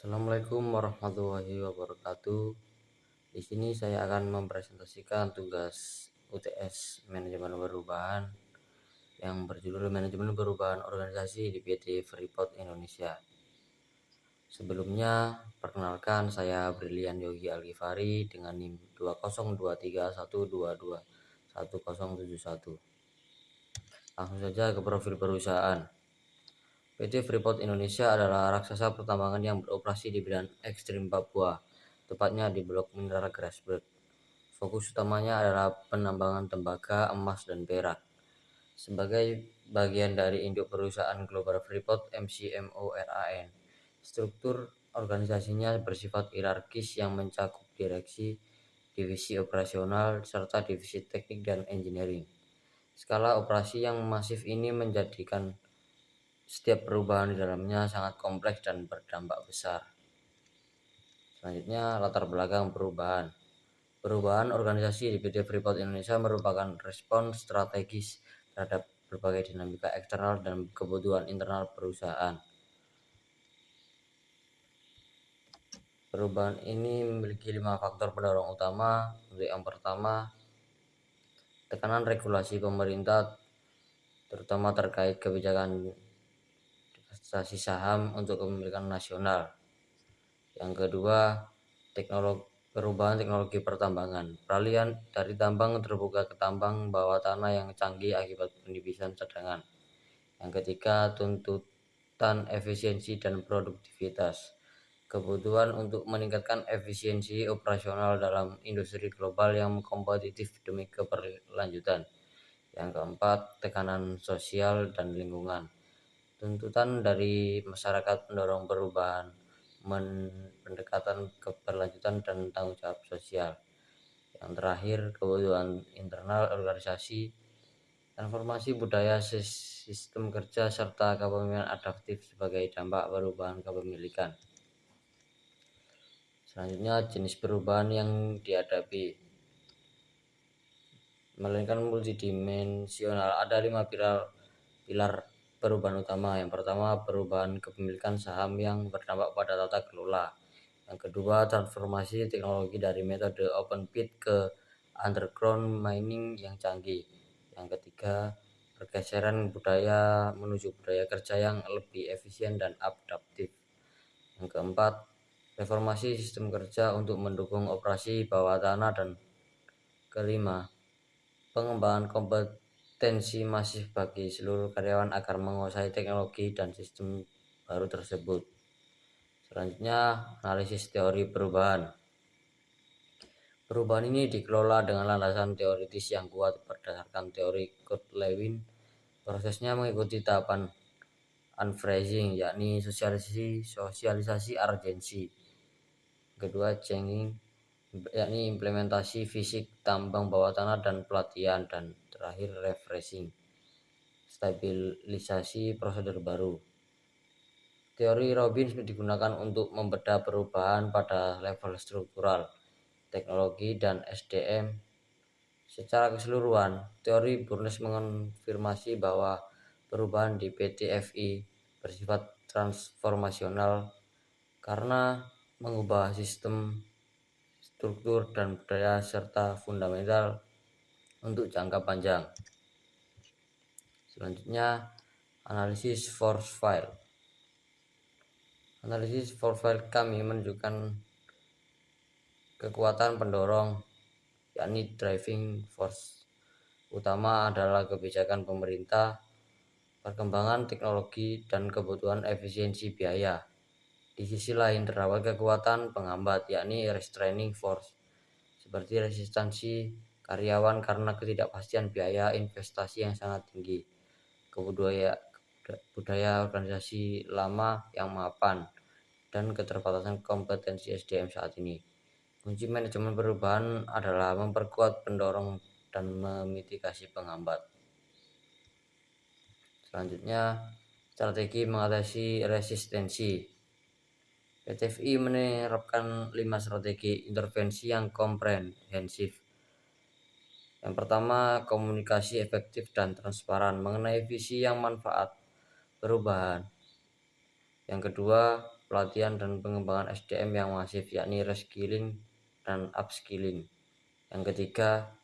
Assalamualaikum warahmatullahi wabarakatuh. Di sini saya akan mempresentasikan tugas UTS Manajemen Perubahan yang berjudul Manajemen Perubahan Organisasi di PT Freeport Indonesia. Sebelumnya, perkenalkan saya Brilian Yogi Algifari dengan NIM 20231221071. Langsung saja ke profil perusahaan. PT Freeport Indonesia adalah raksasa pertambangan yang beroperasi di bidang ekstrim Papua, tepatnya di Blok Mineral Grasberg. Fokus utamanya adalah penambangan tembaga, emas, dan perak. Sebagai bagian dari induk perusahaan Global Freeport MCMO-RAN, struktur organisasinya bersifat hierarkis yang mencakup direksi, divisi operasional, serta divisi teknik dan engineering. Skala operasi yang masif ini menjadikan setiap perubahan di dalamnya sangat kompleks dan berdampak besar. Selanjutnya, latar belakang perubahan. Perubahan organisasi di PT Freeport Indonesia merupakan respon strategis terhadap berbagai dinamika eksternal dan kebutuhan internal perusahaan. Perubahan ini memiliki 5 faktor pendorong utama. Untuk yang pertama, tekanan regulasi pemerintah, terutama terkait kebijakan divestasi saham untuk kepemilikan nasional. Yang kedua, perubahan teknologi pertambangan. Peralihan dari tambang terbuka ke tambang bawah tanah yang canggih akibat penipisan cadangan. Yang ketiga, tuntutan efisiensi dan produktivitas. Kebutuhan untuk meningkatkan efisiensi operasional dalam industri global yang kompetitif demi keberlanjutan. Yang keempat, tekanan sosial dan lingkungan. Tuntutan dari masyarakat mendorong perubahan, pendekatan keberlanjutan dan tanggung jawab sosial. Yang terakhir, kebutuhan internal organisasi, transformasi budaya sistem kerja serta kepemimpinan adaptif sebagai dampak perubahan kepemilikan. Selanjutnya, jenis perubahan yang dihadapi melainkan multidimensional. Ada 5 pilar perubahan utama. Yang pertama, perubahan kepemilikan saham yang berdampak pada tata kelola. Yang kedua, transformasi teknologi dari metode open pit ke underground mining yang canggih. Yang ketiga, pergeseran budaya menuju budaya kerja yang lebih efisien dan adaptif. Yang keempat, reformasi sistem kerja untuk mendukung operasi bawah tanah. Dan kelima, pengembangan kompetensi masif bagi seluruh karyawan agar menguasai teknologi dan sistem baru tersebut. Selanjutnya, analisis teori perubahan. Perubahan ini dikelola dengan landasan teoritis yang kuat berdasarkan teori Kurt-Lewin. Prosesnya mengikuti tahapan unphrasing, yakni sosialisasi urgensi. Kedua, changing, yakni implementasi fisik tambang bawah tanah dan pelatihan. Dan terakhir, refreshing, stabilisasi prosedur baru. Teori Robbins digunakan untuk membedah perubahan pada level struktural, teknologi, dan SDM. Secara keseluruhan, teori Burns mengonfirmasi bahwa perubahan di PT FI bersifat transformasional karena mengubah sistem, struktur, dan budaya serta fundamental untuk jangka panjang. Selanjutnya, analisis force file. Analisis force file kami menunjukkan kekuatan pendorong, yakni driving force utama adalah kebijakan pemerintah, perkembangan teknologi, dan kebutuhan efisiensi biaya. Di sisi lain terdapat kekuatan penghambat, yakni restraining force, seperti resistansi karyawan karena ketidakpastian biaya investasi yang sangat tinggi, budaya organisasi lama yang mapan, dan keterbatasan kompetensi SDM saat ini. Kunci manajemen perubahan adalah memperkuat pendorong dan memitigasi penghambat. Selanjutnya, strategi mengatasi resistensi. PT FI menerapkan 5 strategi intervensi yang komprehensif. Yang pertama, komunikasi efektif dan transparan mengenai visi yang manfaat perubahan. Yang kedua, pelatihan dan pengembangan SDM yang masif, yakni reskilling dan upskilling. Yang ketiga,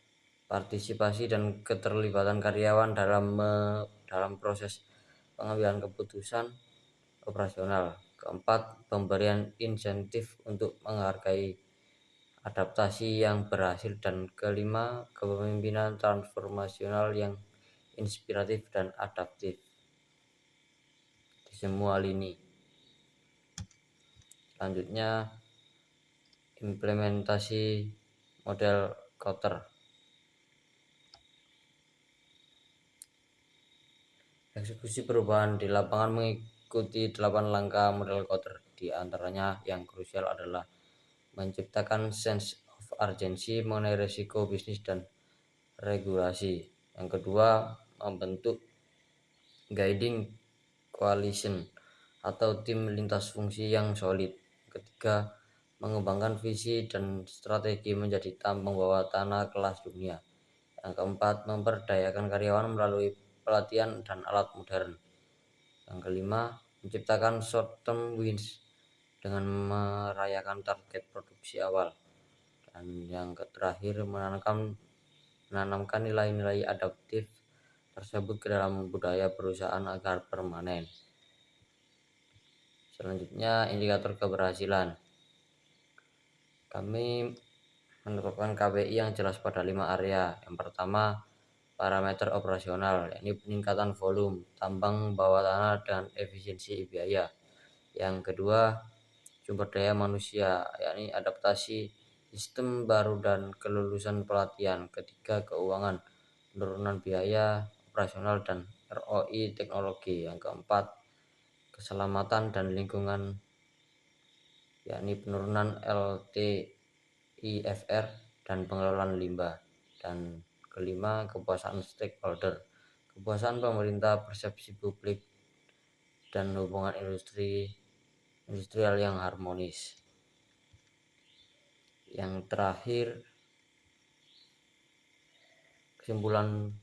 partisipasi dan keterlibatan karyawan dalam proses pengambilan keputusan operasional. Keempat, pemberian insentif untuk menghargai adaptasi yang berhasil. Dan kelima, kepemimpinan transformasional yang inspiratif dan adaptif di semua lini. Selanjutnya, implementasi model Kotter. Eksekusi perubahan di lapangan mengikuti 8 langkah model Kotter. Di antaranya yang krusial adalah menciptakan sense of urgency mengenai risiko bisnis dan regulasi. Yang kedua, membentuk guiding coalition atau tim lintas fungsi yang solid. Ketiga, mengembangkan visi dan strategi menjadi tambang bawah tanah kelas dunia. Yang keempat, memperdayakan karyawan melalui pelatihan dan alat modern. Yang kelima, menciptakan short term wins dengan merayakan target produksi awal. Dan yang terakhir, menanamkan nilai-nilai adaptif tersebut ke dalam budaya perusahaan agar permanen. Selanjutnya, indikator keberhasilan. Kami menetapkan KPI yang jelas pada 5 area. Yang pertama, parameter operasional, yakni peningkatan volume tambang bawah tanah dan efisiensi biaya. Yang kedua, sumber daya manusia, yakni adaptasi sistem baru dan kelulusan pelatihan. Ketiga, keuangan, penurunan biaya operasional dan ROI teknologi. Yang keempat, keselamatan dan lingkungan, yakni penurunan LTIFR dan pengelolaan limbah. Dan kelima, kepuasan stakeholder, kepuasan pemerintah, persepsi publik, dan hubungan industrial yang harmonis. Yang terakhir, kesimpulan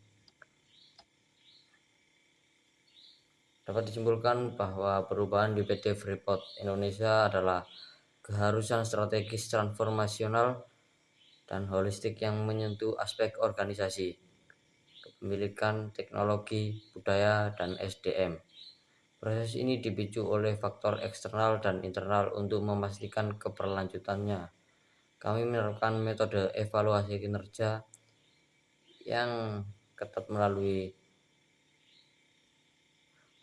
dapat disimpulkan bahwa perubahan di PT Freeport Indonesia adalah keharusan strategis transformasional dan holistik yang menyentuh aspek organisasi, kepemilikan, teknologi, budaya, dan SDM. Proses ini dipicu oleh faktor eksternal dan internal untuk memastikan keberlanjutannya. Kami menerapkan metode evaluasi kinerja yang ketat melalui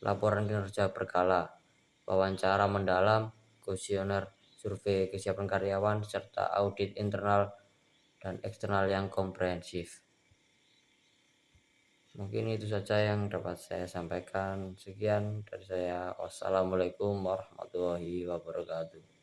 laporan kinerja berkala, wawancara mendalam, kuesioner, survei kesiapan karyawan, serta audit internal dan eksternal yang komprehensif. Mungkin itu saja yang dapat saya sampaikan. Sekian dari saya. Wassalamualaikum warahmatullahi wabarakatuh.